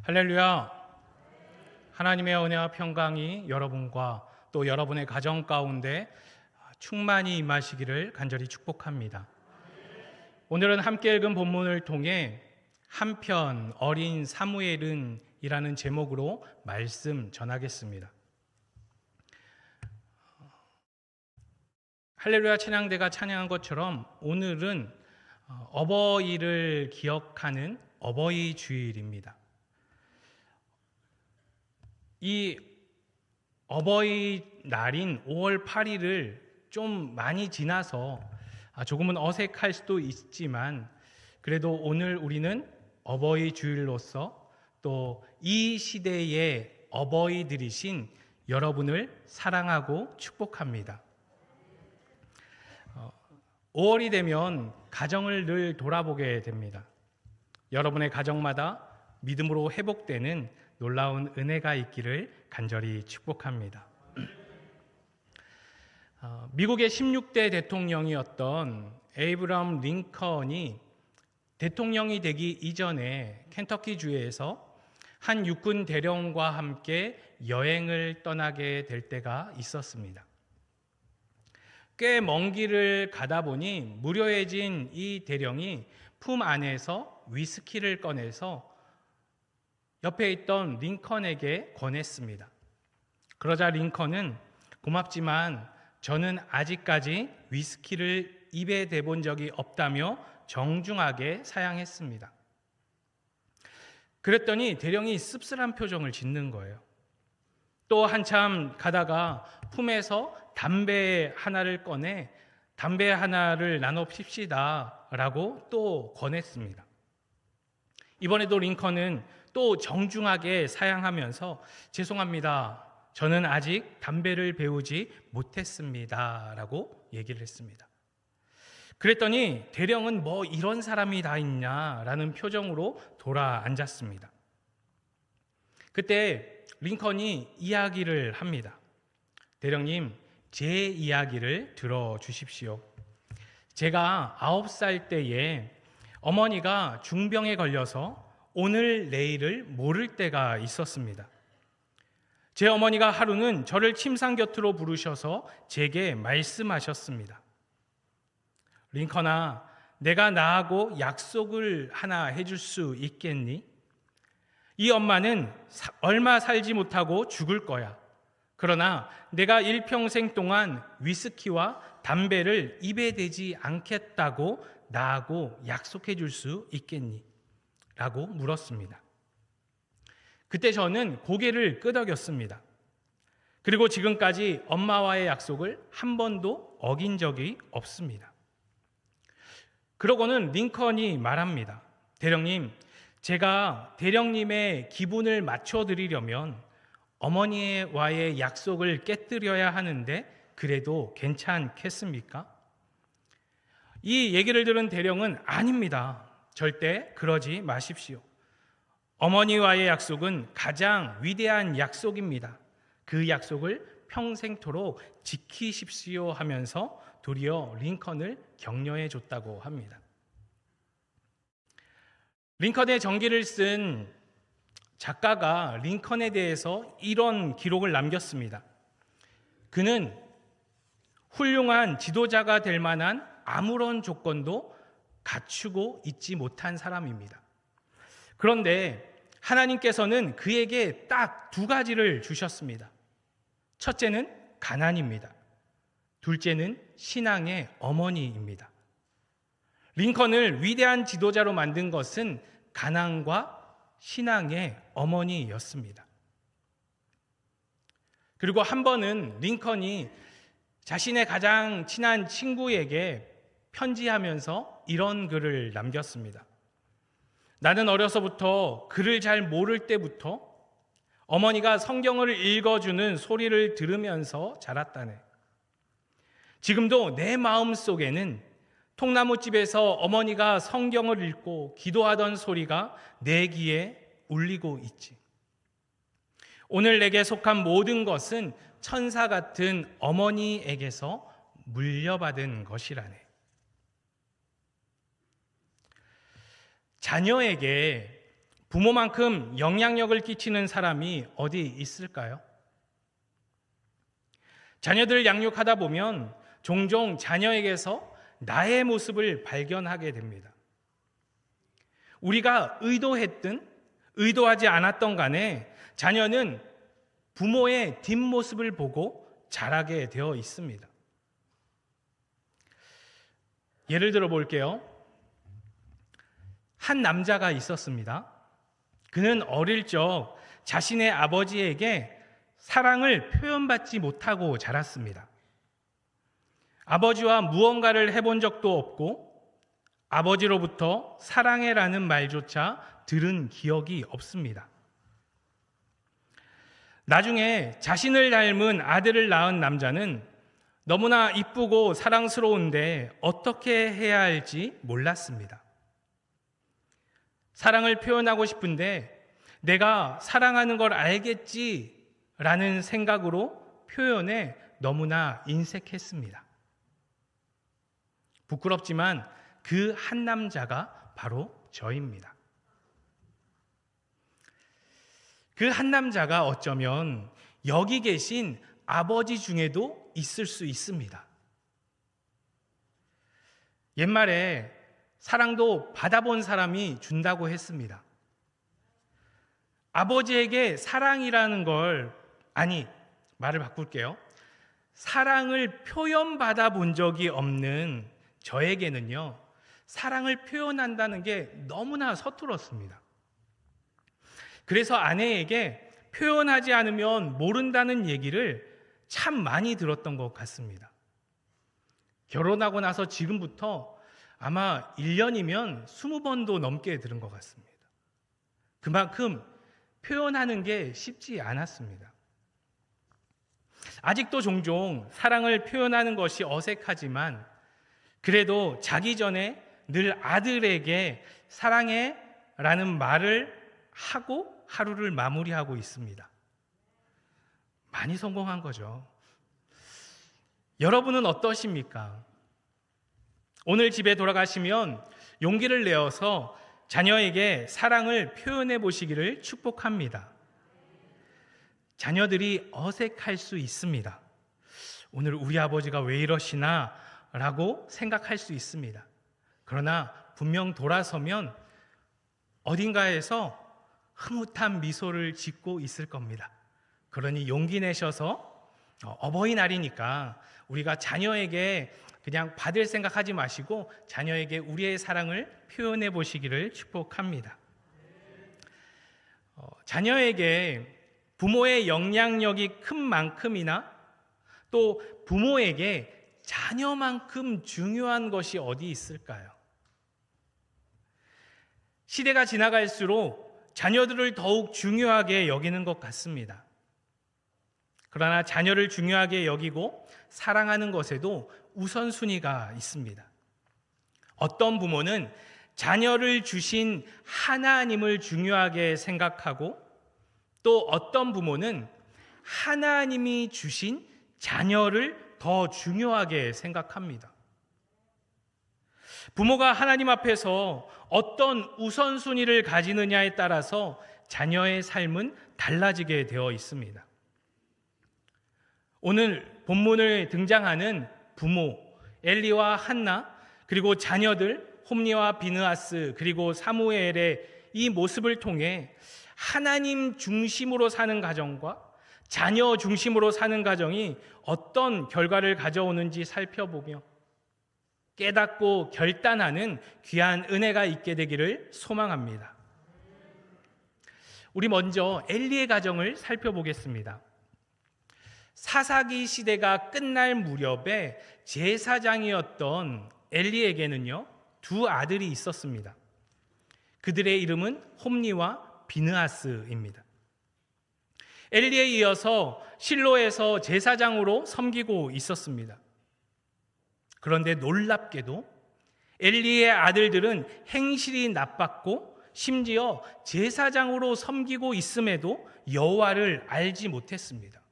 할렐루야. 하나님의 은혜와 평강이 여러분과 또 여러분의 가정 가운데 충만히 임하시기를 간절히 축복합니다. 오늘은 함께 읽은 본문을 통해 한편 어린 사무엘은 이라는 제목으로 말씀 전하겠습니다. 할렐루야 찬양대가 찬양한 것처럼 오늘은 어버이를 기억하는 어버이 주일입니다. 이 어버이날인 5월 8일을 좀 많이 지나서 조금은 어색할 수도 있지만 그래도 오늘 우리는 어버이 주일로서 또 이 시대의 어버이들이신 여러분을 사랑하고 축복합니다. 5월이 되면 가정을 늘 돌아보게 됩니다. 여러분의 가정마다 믿음으로 회복되는 놀라운 은혜가 있기를 간절히 축복합니다. 미국의 16대 대통령이었던 에이브러함 링컨이 대통령이 되기 이전에 켄터키주에서 한 육군 대령과 함께 여행을 떠나게 될 때가 있었습니다. 꽤 먼 길을 가다 보니 무료해진 이 대령이 품 안에서 위스키를 꺼내서 옆에 있던 링컨에게 권했습니다. 그러자 링컨은 고맙지만 저는 아직까지 위스키를 입에 대본 적이 없다며 정중하게 사양했습니다. 그랬더니 대령이 씁쓸한 표정을 짓는 거예요. 또 한참 가다가 품에서 담배 하나를 꺼내 담배 하나를 나눠 핍시다 라고 또 권했습니다. 이번에도 링컨은 또 정중하게 사양하면서 죄송합니다. 저는 아직 담배를 배우지 못했습니다 라고 얘기를 했습니다. 그랬더니 대령은 뭐 이런 사람이 다 있냐라는 표정으로 돌아 앉았습니다. 그때 링컨이 이야기를 합니다. 대령님, 제 이야기를 들어주십시오. 제가 9살 때에 어머니가 중병에 걸려서 오늘 내일을 모를 때가 있었습니다. 제 어머니가 하루는 저를 침상 곁으로 부르셔서 제게 말씀하셨습니다. 링컨아, 내가 나하고 약속을 하나 해줄 수 있겠니? 이 엄마는 얼마 살지 못하고 죽을 거야. 그러나 내가 일평생 동안 위스키와 담배를 입에 대지 않겠다고 나하고 약속해 줄 수 있겠니? 라고 물었습니다. 그때 저는 고개를 끄덕였습니다. 그리고 지금까지 엄마와의 약속을 한 번도 어긴 적이 없습니다. 그러고는 링컨이 말합니다. 대령님, 제가 대령님의 기분을 맞춰드리려면 어머니와의 약속을 깨뜨려야 하는데 그래도 괜찮겠습니까? 이 얘기를 들은 대령은 아닙니다. 절대 그러지 마십시오. 어머니와의 약속은 가장 위대한 약속입니다. 그 약속을 평생토록 지키십시오 하면서 도리어 링컨을 격려해 줬다고 합니다. 링컨의 전기를 쓴 작가가 링컨에 대해서 이런 기록을 남겼습니다. 그는 훌륭한 지도자가 될 만한 아무런 조건도 갖추고 있지 못한 사람입니다. 그런데 하나님께서는 그에게 딱 2가지를 주셨습니다. 첫째는 가난입니다. 둘째는 신앙의 어머니입니다. 링컨을 위대한 지도자로 만든 것은 가난과 신앙의 어머니였습니다. 그리고 한 번은 링컨이 자신의 가장 친한 친구에게 편지하면서 이런 글을 남겼습니다. 나는 어려서부터 글을 잘 모를 때부터 어머니가 성경을 읽어주는 소리를 들으면서 자랐다네. 지금도 내 마음속에는 통나무집에서 어머니가 성경을 읽고 기도하던 소리가 내 귀에 울리고 있지. 오늘 내게 속한 모든 것은 천사 같은 어머니에게서 물려받은 것이라네. 자녀에게 부모만큼 영향력을 끼치는 사람이 어디 있을까요? 자녀들 양육하다 보면 종종 자녀에게서 나의 모습을 발견하게 됩니다. 우리가 의도했든 의도하지 않았던 간에 자녀는 부모의 뒷모습을 보고 자라게 되어 있습니다. 예를 들어 볼게요. 한 남자가 있었습니다. 그는 어릴 적 자신의 아버지에게 사랑을 표현받지 못하고 자랐습니다. 아버지와 무언가를 해본 적도 없고 아버지로부터 사랑해라는 말조차 들은 기억이 없습니다. 나중에 자신을 닮은 아들을 낳은 남자는 너무나 이쁘고 사랑스러운데 어떻게 해야 할지 몰랐습니다. 사랑을 표현하고 싶은데 내가 사랑하는 걸 알겠지라는 생각으로 표현에 너무나 인색했습니다. 부끄럽지만 그 한 남자가 바로 저입니다. 그 한 남자가 어쩌면 여기 계신 아버지 중에도 있을 수 있습니다. 옛말에 사랑도 받아본 사람이 준다고 했습니다. 아버지에게 사랑이라는 걸, 말을 바꿀게요. 사랑을 표현받아 본 적이 없는 저에게는요, 사랑을 표현한다는 게 너무나 서툴었습니다. 그래서 아내에게 표현하지 않으면 모른다는 얘기를 참 많이 들었던 것 같습니다. 결혼하고 나서 지금부터 아마 1년이면 20번도 넘게 들은 것 같습니다. 그만큼 표현하는 게 쉽지 않았습니다. 아직도 종종 사랑을 표현하는 것이 어색하지만 그래도 자기 전에 늘 아들에게 사랑해 라는 말을 하고 하루를 마무리하고 있습니다. 많이 성공한 거죠. 여러분은 어떠십니까? 오늘 집에 돌아가시면 용기를 내어서 자녀에게 사랑을 표현해 보시기를 축복합니다. 자녀들이 어색할 수 있습니다. 오늘 우리 아버지가 왜 이러시나 라고 생각할 수 있습니다. 그러나 분명 돌아서면 어딘가에서 흐뭇한 미소를 짓고 있을 겁니다. 그러니 용기 내셔서 어버이날이니까 우리가 자녀에게 그냥 받을 생각하지 마시고 자녀에게 우리의 사랑을 표현해 보시기를 축복합니다. 자녀에게 부모의 영향력이 큰 만큼이나 또 부모에게 자녀만큼 중요한 것이 어디 있을까요? 시대가 지나갈수록 자녀들을 더욱 중요하게 여기는 것 같습니다. 그러나 자녀를 중요하게 여기고 사랑하는 것에도 우선순위가 있습니다. 어떤 부모는 자녀를 주신 하나님을 중요하게 생각하고 또 어떤 부모는 하나님이 주신 자녀를 더 중요하게 생각합니다. 부모가 하나님 앞에서 어떤 우선순위를 가지느냐에 따라서 자녀의 삶은 달라지게 되어 있습니다. 오늘 본문에 등장하는 부모 엘리와 한나 그리고 자녀들 홈리와 비느하스 그리고 사무엘의 이 모습을 통해 하나님 중심으로 사는 가정과 자녀 중심으로 사는 가정이 어떤 결과를 가져오는지 살펴보며 깨닫고 결단하는 귀한 은혜가 있게 되기를 소망합니다. 우리 먼저 엘리의 가정을 살펴보겠습니다. 사사기 시대가 끝날 무렵에 제사장이었던 엘리에게는요, 두 아들이 있었습니다. 그들의 이름은 홈리와 비느하스입니다. 엘리에 이어서 실로에서 제사장으로 섬기고 있었습니다. 그런데 놀랍게도 엘리의 아들들은 행실이 나빴고 심지어 제사장으로 섬기고 있음에도 여호와를 알지 못했습니다.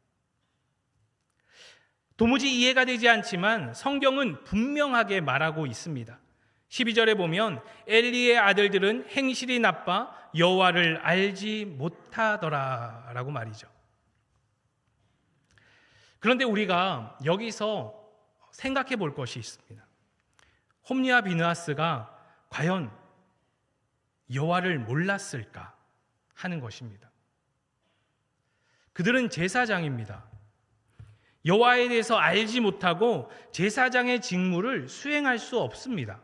도무지 이해가 되지 않지만 성경은 분명하게 말하고 있습니다. 12절에 보면 엘리의 아들들은 행실이 나빠 여호와를 알지 못하더라라고 말이죠. 그런데 우리가 여기서 생각해 볼 것이 있습니다. 홈리와 비느하스가 과연 여호와를 몰랐을까 하는 것입니다. 그들은 제사장입니다. 여호와에 대해서 알지 못하고 제사장의 직무를 수행할 수 없습니다.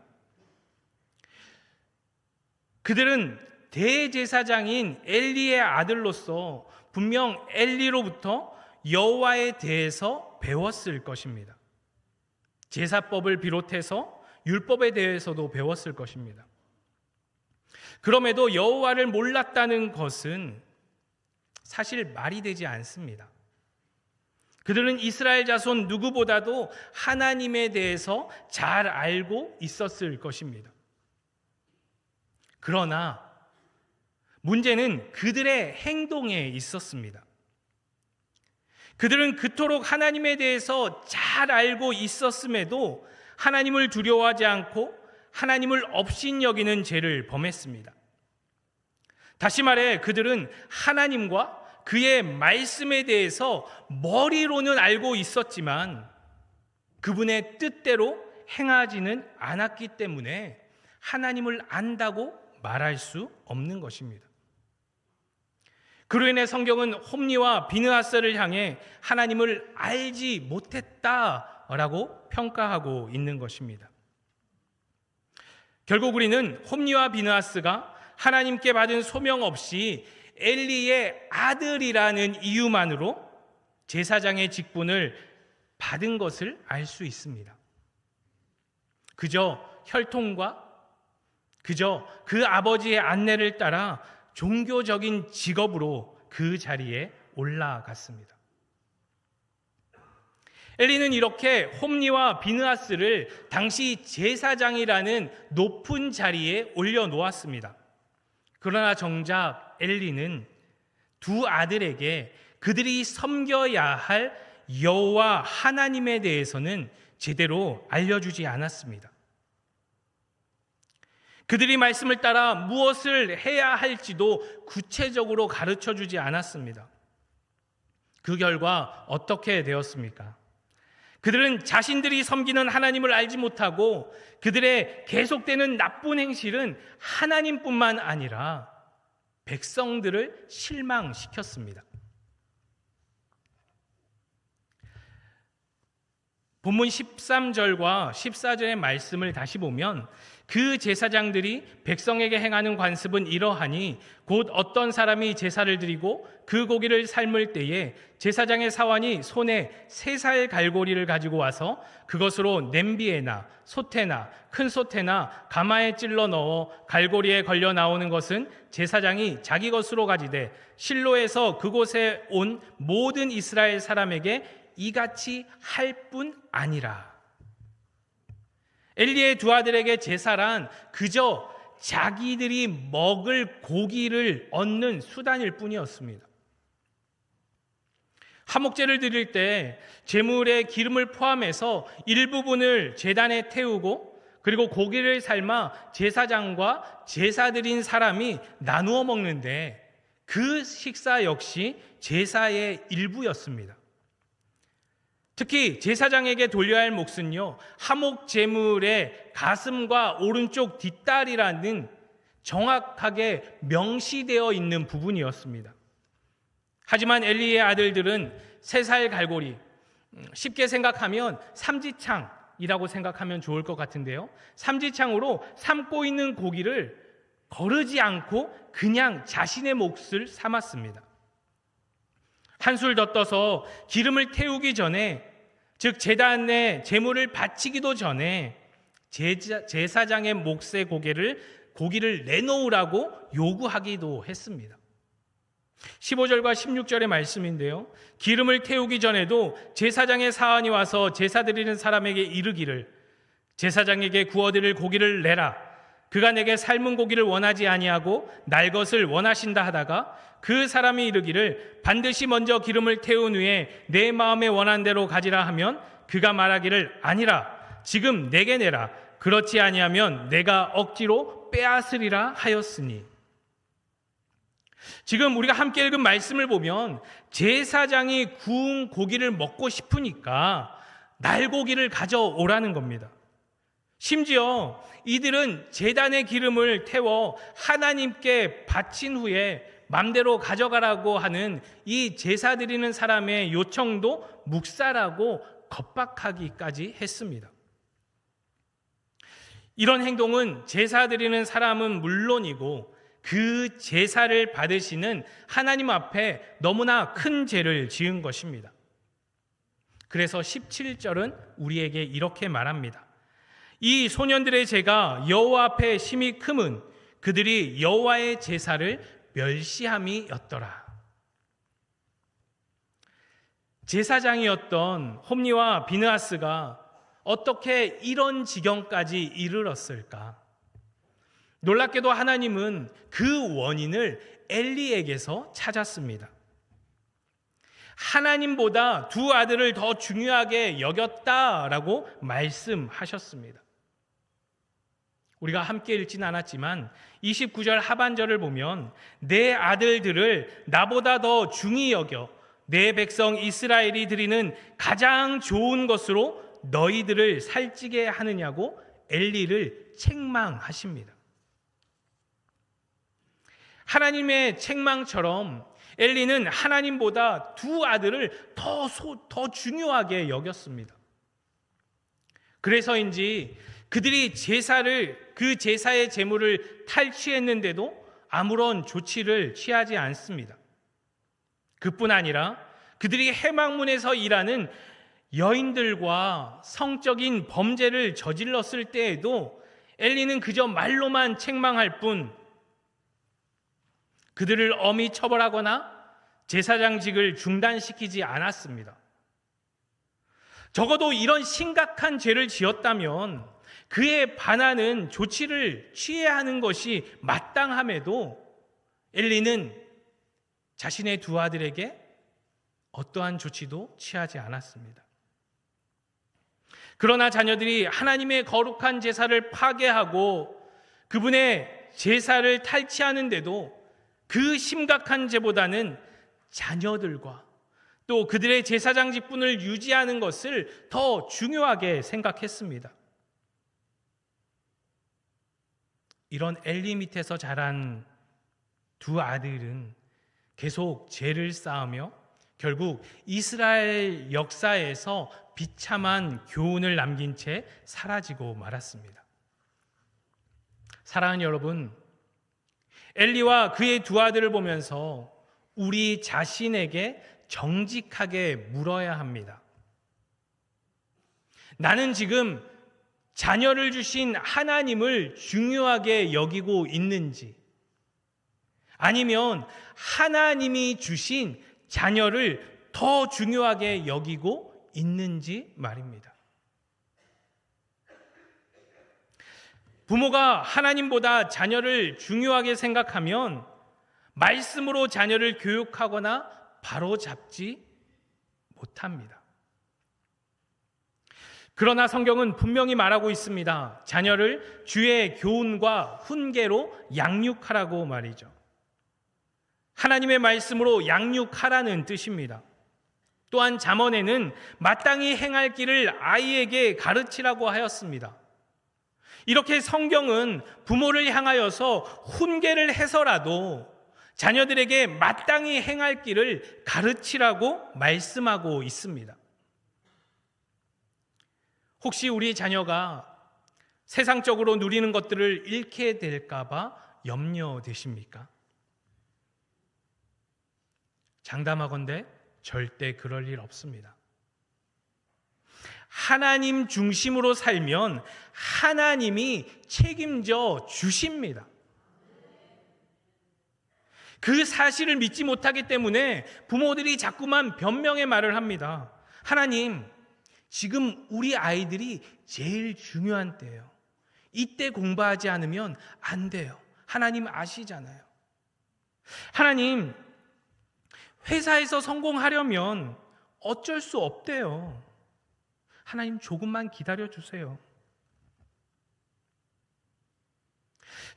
그들은 대제사장인 엘리의 아들로서 분명 엘리로부터 여호와에 대해서 배웠을 것입니다. 제사법을 비롯해서 율법에 대해서도 배웠을 것입니다. 그럼에도 여호와를 몰랐다는 것은 사실 말이 되지 않습니다. 그들은 이스라엘 자손 누구보다도 하나님에 대해서 잘 알고 있었을 것입니다. 그러나 문제는 그들의 행동에 있었습니다. 그들은 그토록 하나님에 대해서 잘 알고 있었음에도 하나님을 두려워하지 않고 하나님을 업신여기는 죄를 범했습니다. 다시 말해 그들은 하나님과 그의 말씀에 대해서 머리로는 알고 있었지만 그분의 뜻대로 행하지는 않았기 때문에 하나님을 안다고 말할 수 없는 것입니다. 그로 인해 성경은 홈리와 비느하스를 향해 하나님을 알지 못했다라고 평가하고 있는 것입니다. 결국 우리는 홈리와 비느하스가 하나님께 받은 소명 없이 엘리의 아들이라는 이유만으로 제사장의 직분을 받은 것을 알 수 있습니다. 그저 혈통과 그저 그 아버지의 안내를 따라 종교적인 직업으로 그 자리에 올라갔습니다. 엘리는 이렇게 홈리와 비느하스를 당시 제사장이라는 높은 자리에 올려놓았습니다. 그러나 정작 엘리는 두 아들에게 그들이 섬겨야 할 여호와 하나님에 대해서는 제대로 알려주지 않았습니다. 그들이 말씀을 따라 무엇을 해야 할지도 구체적으로 가르쳐주지 않았습니다. 그 결과 어떻게 되었습니까? 그들은 자신들이 섬기는 하나님을 알지 못하고 그들의 계속되는 나쁜 행실은 하나님뿐만 아니라 백성들을 실망시켰습니다. 본문 13절과 14절의 말씀을 다시 보면 그 제사장들이 백성에게 행하는 관습은 이러하니 곧 어떤 사람이 제사를 드리고 그 고기를 삶을 때에 제사장의 사환이 손에 3살 갈고리를 가지고 와서 그것으로 냄비에나 솥에나 큰 솥에나 가마에 찔러 넣어 갈고리에 걸려 나오는 것은 제사장이 자기 것으로 가지되 실로에서 그곳에 온 모든 이스라엘 사람에게 이같이 할 뿐 아니라. 엘리의 두 아들에게 제사란 그저 자기들이 먹을 고기를 얻는 수단일 뿐이었습니다. 화목제를 드릴 때 제물에 기름을 포함해서 일부분을 제단에 태우고 그리고 고기를 삶아 제사장과 제사 드린 사람이 나누어 먹는데 그 식사 역시 제사의 일부였습니다. 특히 제사장에게 돌려야 할 몫은요, 화목 제물의 가슴과 오른쪽 뒷다리라는 정확하게 명시되어 있는 부분이었습니다. 하지만 엘리의 아들들은 3살 갈고리, 쉽게 생각하면 삼지창이라고 생각하면 좋을 것 같은데요, 삼지창으로 삶고 있는 고기를 거르지 않고 그냥 자신의 몫을 삼았습니다. 한술 더 떠서 기름을 태우기 전에, 즉 제단에 제물을 바치기도 전에 제사장의 몫의 고기를 내놓으라고 요구하기도 했습니다. 15절과 16절의 말씀인데요, 기름을 태우기 전에도 제사장의 사환이 와서 제사 드리는 사람에게 이르기를 제사장에게 구워드릴 고기를 내라. 그가 내게 삶은 고기를 원하지 아니하고 날 것을 원하신다 하다가 그 사람이 이르기를 반드시 먼저 기름을 태운 후에 내 마음에 원한 대로 가지라 하면 그가 말하기를 아니라 지금 내게 내라. 그렇지 아니하면 내가 억지로 빼앗으리라 하였으니. 지금 우리가 함께 읽은 말씀을 보면 제사장이 구운 고기를 먹고 싶으니까 날고기를 가져오라는 겁니다. 심지어 이들은 제단의 기름을 태워 하나님께 바친 후에 맘대로 가져가라고 하는 이 제사 드리는 사람의 요청도 묵살하고 겁박하기까지 했습니다. 이런 행동은 제사 드리는 사람은 물론이고 그 제사를 받으시는 하나님 앞에 너무나 큰 죄를 지은 것입니다. 그래서 17절은 우리에게 이렇게 말합니다. 이 소년들의 죄가 여호와 앞에 심히 크면 그들이 여호와의 제사를 멸시함이었더라. 제사장이었던 홈리와 비느하스가 어떻게 이런 지경까지 이르렀을까? 놀랍게도 하나님은 그 원인을 엘리에게서 찾았습니다. 하나님보다 두 아들을 더 중요하게 여겼다라고 말씀하셨습니다. 우리가 함께 읽지는 않았지만 29절 하반절을 보면 내 아들들을 나보다 더 중히 여겨 내 백성 이스라엘이 드리는 가장 좋은 것으로 너희들을 살찌게 하느냐고 엘리를 책망하십니다. 하나님의 책망처럼 엘리는 하나님보다 두 아들을 더 중요하게 여겼습니다. 그래서인지 그들이 그 제사의 제물을 탈취했는데도 아무런 조치를 취하지 않습니다. 그뿐 아니라 그들이 해망문에서 일하는 여인들과 성적인 범죄를 저질렀을 때에도 엘리는 그저 말로만 책망할 뿐 그들을 엄히 처벌하거나 제사장직을 중단시키지 않았습니다. 적어도 이런 심각한 죄를 지었다면 그에 반하는 조치를 취해야 하는 것이 마땅함에도 엘리는 자신의 두 아들에게 어떠한 조치도 취하지 않았습니다. 그러나 자녀들이 하나님의 거룩한 제사를 파괴하고 그분의 제사를 탈취하는데도 그 심각한 죄보다는 자녀들과 또 그들의 제사장 직분을 유지하는 것을 더 중요하게 생각했습니다. 이런 엘리 밑에서 자란 두 아들은 계속 죄를 쌓으며 결국 이스라엘 역사에서 비참한 교훈을 남긴 채 사라지고 말았습니다. 사랑하는 여러분, 엘리와 그의 두 아들을 보면서 우리 자신에게 정직하게 물어야 합니다. 나는 지금 자녀를 주신 하나님을 중요하게 여기고 있는지, 아니면 하나님이 주신 자녀를 더 중요하게 여기고 있는지 말입니다. 부모가 하나님보다 자녀를 중요하게 생각하면 말씀으로 자녀를 교육하거나 바로잡지 못합니다. 그러나 성경은 분명히 말하고 있습니다. 자녀를 주의 교훈과 훈계로 양육하라고 말이죠. 하나님의 말씀으로 양육하라는 뜻입니다. 또한 잠언에는 마땅히 행할 길을 아이에게 가르치라고 하였습니다. 이렇게 성경은 부모를 향하여서 훈계를 해서라도 자녀들에게 마땅히 행할 길을 가르치라고 말씀하고 있습니다. 혹시 우리 자녀가 세상적으로 누리는 것들을 잃게 될까 봐 염려되십니까? 장담하건대 절대 그럴 일 없습니다. 하나님 중심으로 살면 하나님이 책임져 주십니다. 그 사실을 믿지 못하기 때문에 부모들이 자꾸만 변명의 말을 합니다. 하나님, 지금 우리 아이들이 제일 중요한 때예요. 이때 공부하지 않으면 안 돼요. 하나님 아시잖아요. 하나님, 회사에서 성공하려면 어쩔 수 없대요. 하나님 조금만 기다려 주세요.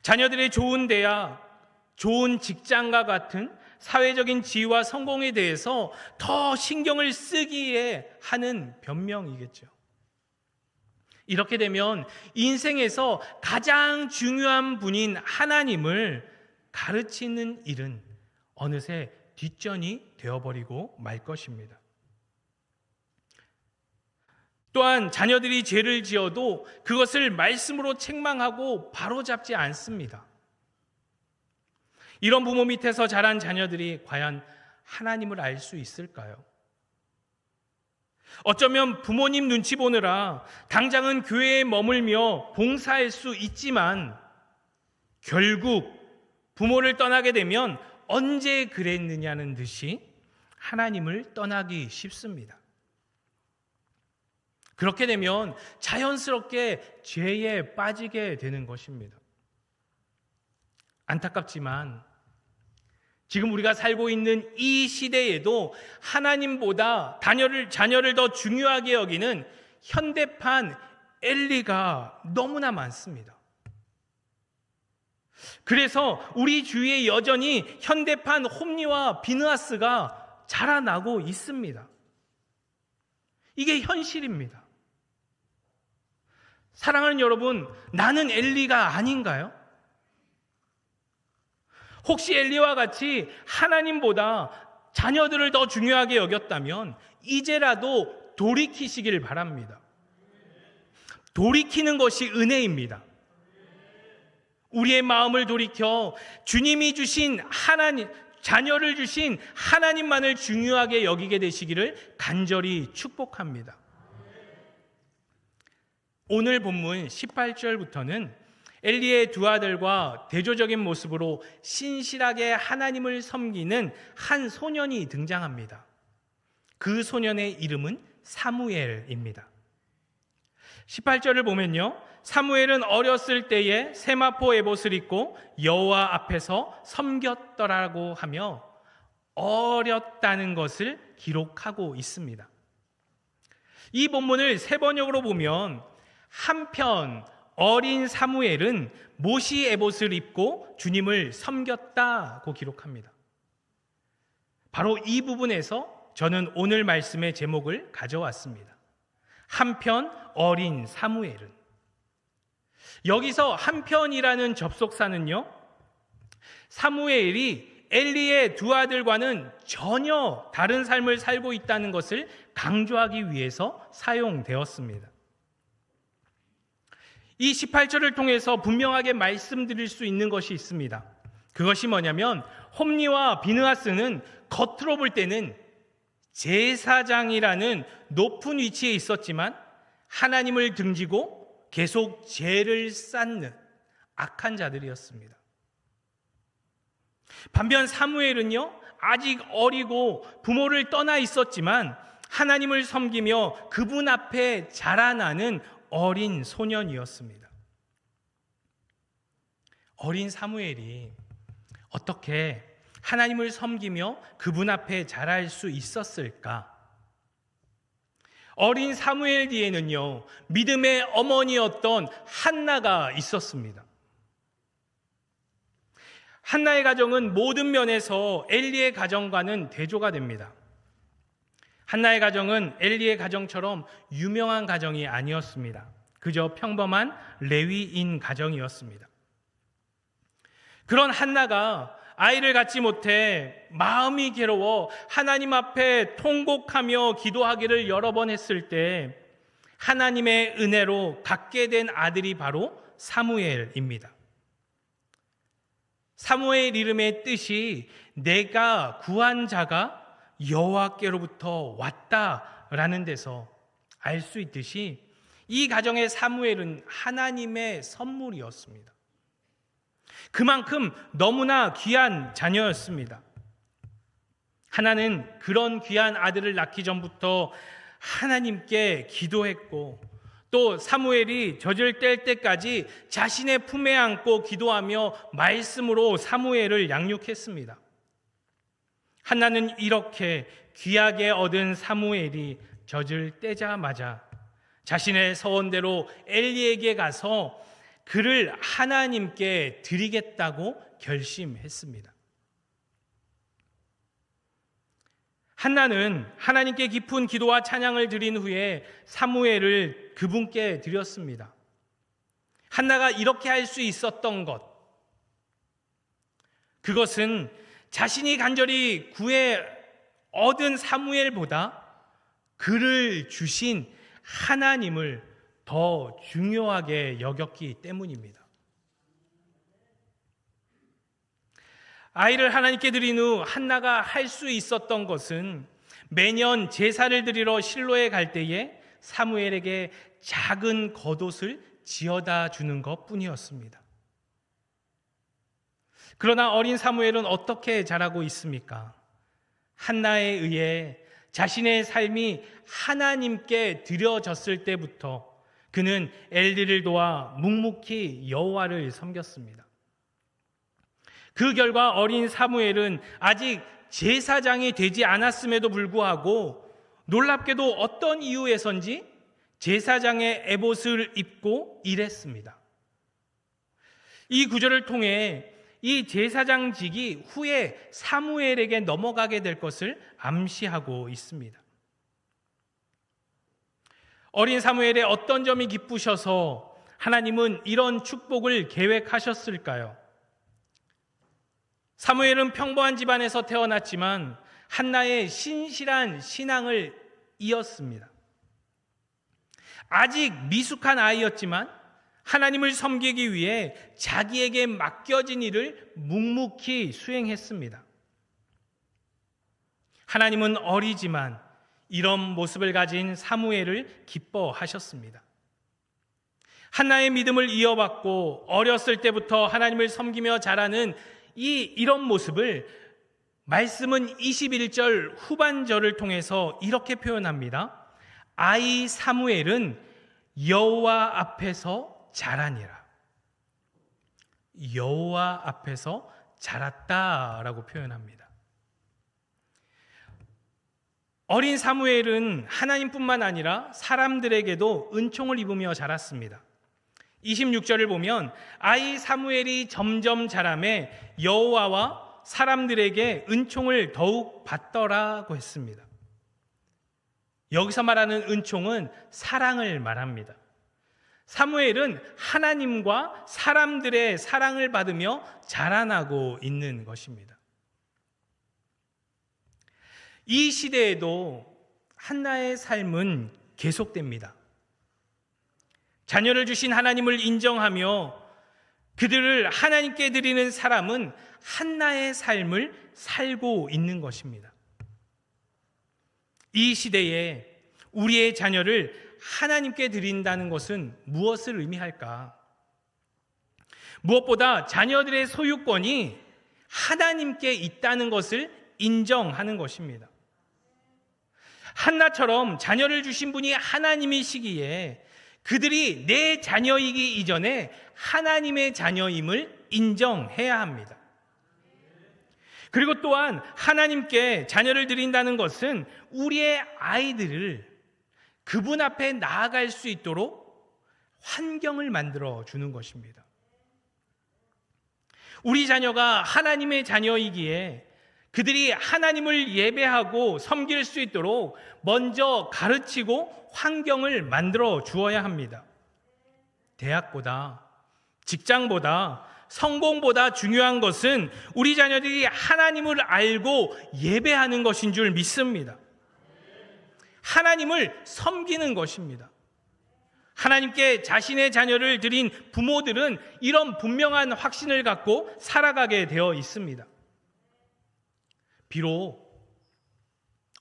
자녀들의 좋은 대학, 좋은 직장과 같은 사회적인 지위와 성공에 대해서 더 신경을 쓰기에 하는 변명이겠죠. 이렇게 되면 인생에서 가장 중요한 분인 하나님을 가르치는 일은 어느새 뒷전이 되어버리고 말 것입니다. 또한 자녀들이 죄를 지어도 그것을 말씀으로 책망하고 바로잡지 않습니다. 이런 부모 밑에서 자란 자녀들이 과연 하나님을 알 수 있을까요? 어쩌면 부모님 눈치 보느라 당장은 교회에 머물며 봉사할 수 있지만 결국 부모를 떠나게 되면 언제 그랬느냐는 듯이 하나님을 떠나기 쉽습니다. 그렇게 되면 자연스럽게 죄에 빠지게 되는 것입니다. 안타깝지만 지금 우리가 살고 있는 이 시대에도 하나님보다 자녀를 더 중요하게 여기는 현대판 엘리가 너무나 많습니다. 그래서 우리 주위에 여전히 현대판 홈리와 비느하스가 자라나고 있습니다. 이게 현실입니다. 사랑하는 여러분, 나는 엘리가 아닌가요? 혹시 엘리와 같이 하나님보다 자녀들을 더 중요하게 여겼다면 이제라도 돌이키시길 바랍니다. 돌이키는 것이 은혜입니다. 우리의 마음을 돌이켜 주님이 주신 자녀를 주신 하나님만을 중요하게 여기게 되시기를 간절히 축복합니다. 오늘 본문 18절부터는 엘리의 두 아들과 대조적인 모습으로 신실하게 하나님을 섬기는 한 소년이 등장합니다. 그 소년의 이름은 사무엘입니다. 18절을 보면요, 사무엘은 어렸을 때에 세마포 에봇을 입고 여호와 앞에서 섬겼더라고 하며 어렸다는 것을 기록하고 있습니다. 이 본문을 세 번역으로 보면 한편 어린 사무엘은 모시 에봇을 입고 주님을 섬겼다고 기록합니다. 바로 이 부분에서 저는 오늘 말씀의 제목을 가져왔습니다. 한편 어린 사무엘은. 여기서 한편이라는 접속사는요, 사무엘이 엘리의 두 아들과는 전혀 다른 삶을 살고 있다는 것을 강조하기 위해서 사용되었습니다. 이 18절을 통해서 분명하게 말씀드릴 수 있는 것이 있습니다. 그것이 뭐냐면 홈리와 비느하스는 겉으로 볼 때는 제사장이라는 높은 위치에 있었지만 하나님을 등지고 계속 죄를 쌓는 악한 자들이었습니다. 반면 사무엘은요, 아직 어리고 부모를 떠나 있었지만 하나님을 섬기며 그분 앞에 자라나는 어린 소년이었습니다. 어린 사무엘이 어떻게 하나님을 섬기며 그분 앞에 자랄 수 있었을까? 어린 사무엘 뒤에는요, 믿음의 어머니였던 한나가 있었습니다. 한나의 가정은 모든 면에서 엘리의 가정과는 대조가 됩니다. 한나의 가정은 엘리의 가정처럼 유명한 가정이 아니었습니다. 그저 평범한 레위인 가정이었습니다. 그런 한나가 아이를 갖지 못해 마음이 괴로워 하나님 앞에 통곡하며 기도하기를 여러 번 했을 때 하나님의 은혜로 갖게 된 아들이 바로 사무엘입니다. 사무엘 이름의 뜻이 내가 구한 자가 여호와께로부터 왔다라는 데서 알 수 있듯이 이 가정의 사무엘은 하나님의 선물이었습니다. 그만큼 너무나 귀한 자녀였습니다. 하나는 그런 귀한 아들을 낳기 전부터 하나님께 기도했고 또 사무엘이 젖을 뗄 때까지 자신의 품에 안고 기도하며 말씀으로 사무엘을 양육했습니다. 한나는 이렇게 귀하게 얻은 사무엘이 젖을 떼자마자 자신의 서원대로 엘리에게 가서 그를 하나님께 드리겠다고 결심했습니다. 한나는 하나님께 깊은 기도와 찬양을 드린 후에 사무엘을 그분께 드렸습니다. 한나가 이렇게 할 수 있었던 것, 그것은 자신이 간절히 구해 얻은 사무엘보다 그를 주신 하나님을 더 중요하게 여겼기 때문입니다. 아이를 하나님께 드린 후 한나가 할 수 있었던 것은 매년 제사를 드리러 실로에 갈 때에 사무엘에게 작은 겉옷을 지어다 주는 것뿐이었습니다. 그러나 어린 사무엘은 어떻게 자라고 있습니까? 한나에 의해 자신의 삶이 하나님께 드려졌을 때부터 그는 엘리를 도와 묵묵히 여호와를 섬겼습니다. 그 결과 어린 사무엘은 아직 제사장이 되지 않았음에도 불구하고 놀랍게도 어떤 이유에선지 제사장의 에봇을 입고 일했습니다. 이 구절을 통해 이 제사장직이 후에 사무엘에게 넘어가게 될 것을 암시하고 있습니다. 어린 사무엘의 어떤 점이 기쁘셔서 하나님은 이런 축복을 계획하셨을까요? 사무엘은 평범한 집안에서 태어났지만 한나의 신실한 신앙을 이었습니다. 아직 미숙한 아이였지만 하나님을 섬기기 위해 자기에게 맡겨진 일을 묵묵히 수행했습니다. 하나님은 어리지만 이런 모습을 가진 사무엘을 기뻐하셨습니다. 한나의 믿음을 이어받고 어렸을 때부터 하나님을 섬기며 자라는 이런 모습을 말씀은 21절 후반절을 통해서 이렇게 표현합니다. 아이 사무엘은 여호와 앞에서 자라니라. 여호와 앞에서 자랐다라고 표현합니다. 어린 사무엘은 하나님뿐만 아니라 사람들에게도 은총을 입으며 자랐습니다. 26절을 보면 아이 사무엘이 점점 자라매 여호와와 사람들에게 은총을 더욱 받더라고 했습니다. 여기서 말하는 은총은 사랑을 말합니다. 사무엘은 하나님과 사람들의 사랑을 받으며 자라나고 있는 것입니다. 이 시대에도 한나의 삶은 계속됩니다. 자녀를 주신 하나님을 인정하며 그들을 하나님께 드리는 사람은 한나의 삶을 살고 있는 것입니다. 이 시대에 우리의 자녀를 하나님께 드린다는 것은 무엇을 의미할까? 무엇보다 자녀들의 소유권이 하나님께 있다는 것을 인정하는 것입니다. 한나처럼 자녀를 주신 분이 하나님이시기에 그들이 내 자녀이기 이전에 하나님의 자녀임을 인정해야 합니다. 그리고 또한 하나님께 자녀를 드린다는 것은 우리의 아이들을 그분 앞에 나아갈 수 있도록 환경을 만들어 주는 것입니다. 우리 자녀가 하나님의 자녀이기에 그들이 하나님을 예배하고 섬길 수 있도록 먼저 가르치고 환경을 만들어 주어야 합니다. 대학보다, 직장보다, 성공보다 중요한 것은 우리 자녀들이 하나님을 알고 예배하는 것인 줄 믿습니다. 하나님을 섬기는 것입니다. 하나님께 자신의 자녀를 드린 부모들은 이런 분명한 확신을 갖고 살아가게 되어 있습니다. 비록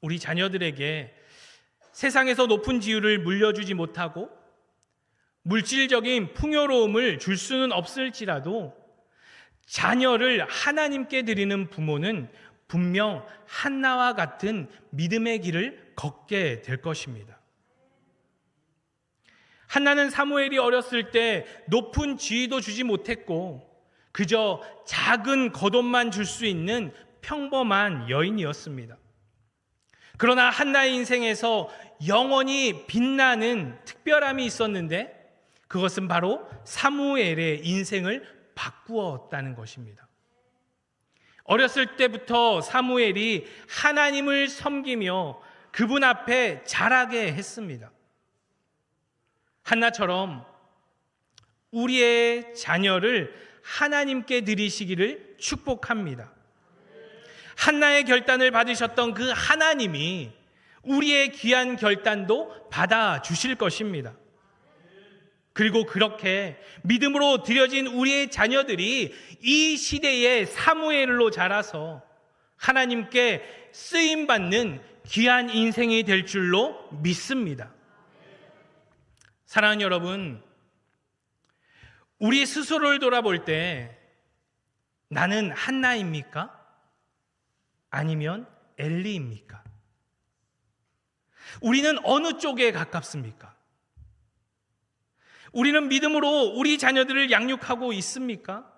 우리 자녀들에게 세상에서 높은 지위를 물려주지 못하고 물질적인 풍요로움을 줄 수는 없을지라도 자녀를 하나님께 드리는 부모는 분명 한나와 같은 믿음의 길을 걷게 될 것입니다. 한나는 사무엘이 어렸을 때 높은 지위도 주지 못했고 그저 작은 겉옷만 줄 수 있는 평범한 여인이었습니다. 그러나 한나의 인생에서 영원히 빛나는 특별함이 있었는데 그것은 바로 사무엘의 인생을 바꾸었다는 것입니다. 어렸을 때부터 사무엘이 하나님을 섬기며 그분 앞에 자라게 했습니다. 한나처럼 우리의 자녀를 하나님께 드리시기를 축복합니다. 한나의 결단을 받으셨던 그 하나님이 우리의 귀한 결단도 받아주실 것입니다. 그리고 그렇게 믿음으로 드려진 우리의 자녀들이 이 시대의 사무엘로 자라서 하나님께 쓰임받는 귀한 인생이 될 줄로 믿습니다. 사랑하는 여러분, 우리 스스로를 돌아볼 때 나는 한나입니까? 아니면 엘리입니까? 우리는 어느 쪽에 가깝습니까? 우리는 믿음으로 우리 자녀들을 양육하고 있습니까?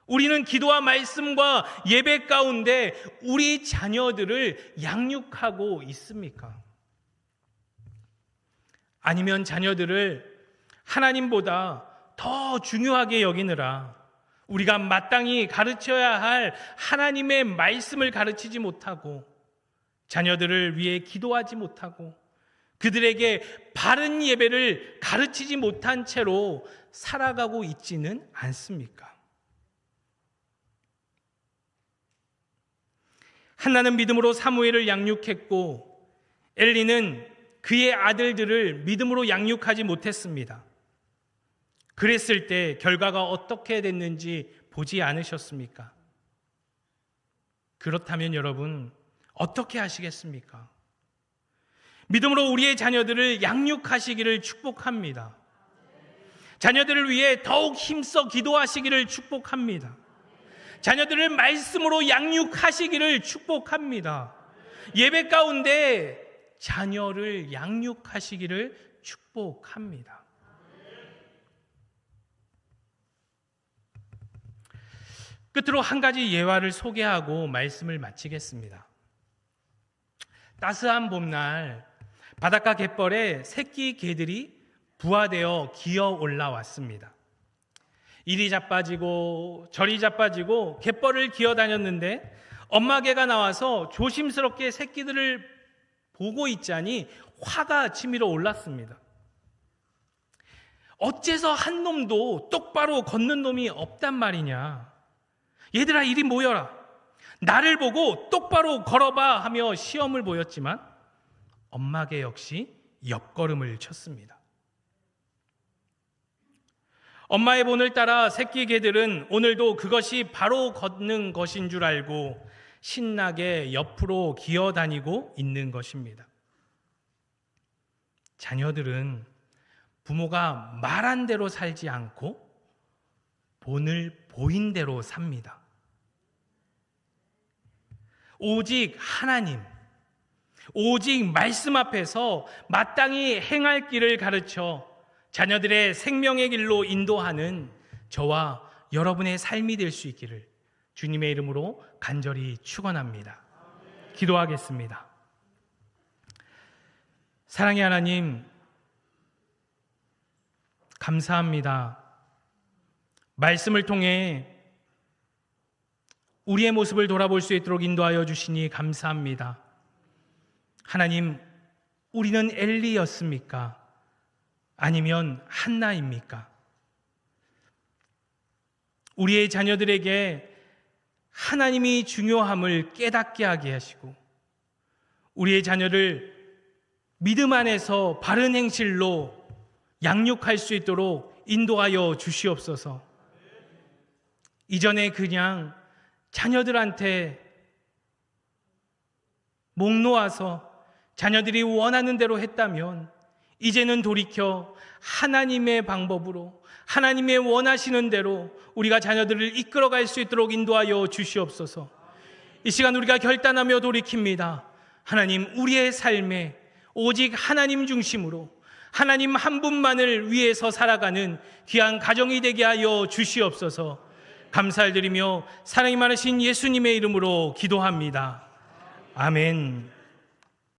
우리는 기도와 말씀과 예배 가운데 우리 자녀들을 양육하고 있습니까? 아니면 자녀들을 하나님보다 더 중요하게 여기느라 우리가 마땅히 가르쳐야 할 하나님의 말씀을 가르치지 못하고 자녀들을 위해 기도하지 못하고 그들에게 바른 예배를 가르치지 못한 채로 살아가고 있지는 않습니까? 한나는 믿음으로 사무엘을 양육했고 엘리는 그의 아들들을 믿음으로 양육하지 못했습니다. 그랬을 때 결과가 어떻게 됐는지 보지 않으셨습니까? 그렇다면 여러분 어떻게 하시겠습니까? 믿음으로 우리의 자녀들을 양육하시기를 축복합니다. 자녀들을 위해 더욱 힘써 기도하시기를 축복합니다. 자녀들을 말씀으로 양육하시기를 축복합니다. 예배 가운데 자녀를 양육하시기를 축복합니다. 끝으로 한 가지 예화를 소개하고 말씀을 마치겠습니다. 따스한 봄날 바닷가 갯벌에 새끼 개들이 부화되어 기어 올라왔습니다. 이리 자빠지고 저리 자빠지고 갯벌을 기어 다녔는데 엄마 개가 나와서 조심스럽게 새끼들을 보고 있자니 화가 치밀어 올랐습니다. 어째서 한 놈도 똑바로 걷는 놈이 없단 말이냐. 얘들아 이리 모여라. 나를 보고 똑바로 걸어봐 하며 시험을 보였지만 엄마 개 역시 옆걸음을 쳤습니다. 엄마의 본을 따라 새끼 개들은 오늘도 그것이 바로 걷는 것인 줄 알고 신나게 옆으로 기어다니고 있는 것입니다. 자녀들은 부모가 말한 대로 살지 않고 본을 보인 대로 삽니다. 오직 하나님, 오직 말씀 앞에서 마땅히 행할 길을 가르쳐 자녀들의 생명의 길로 인도하는 저와 여러분의 삶이 될 수 있기를 주님의 이름으로 간절히 축원합니다. 기도하겠습니다. 사랑의 하나님, 감사합니다. 말씀을 통해 우리의 모습을 돌아볼 수 있도록 인도하여 주시니 감사합니다. 하나님, 우리는 엘리였습니까? 아니면 한나입니까? 우리의 자녀들에게 하나님이 중요함을 깨닫게 하게 하시고 우리의 자녀를 믿음 안에서 바른 행실로 양육할 수 있도록 인도하여 주시옵소서. 이전에 그냥 자녀들한테 목 놓아서 자녀들이 원하는 대로 했다면 이제는 돌이켜 하나님의 방법으로 하나님의 원하시는 대로 우리가 자녀들을 이끌어갈 수 있도록 인도하여 주시옵소서. 이 시간 우리가 결단하며 돌이킵니다. 하나님, 우리의 삶에 오직 하나님 중심으로 하나님 한 분만을 위해서 살아가는 귀한 가정이 되게 하여 주시옵소서. 감사를 드리며 사랑이 많으신 예수님의 이름으로 기도합니다. 아멘.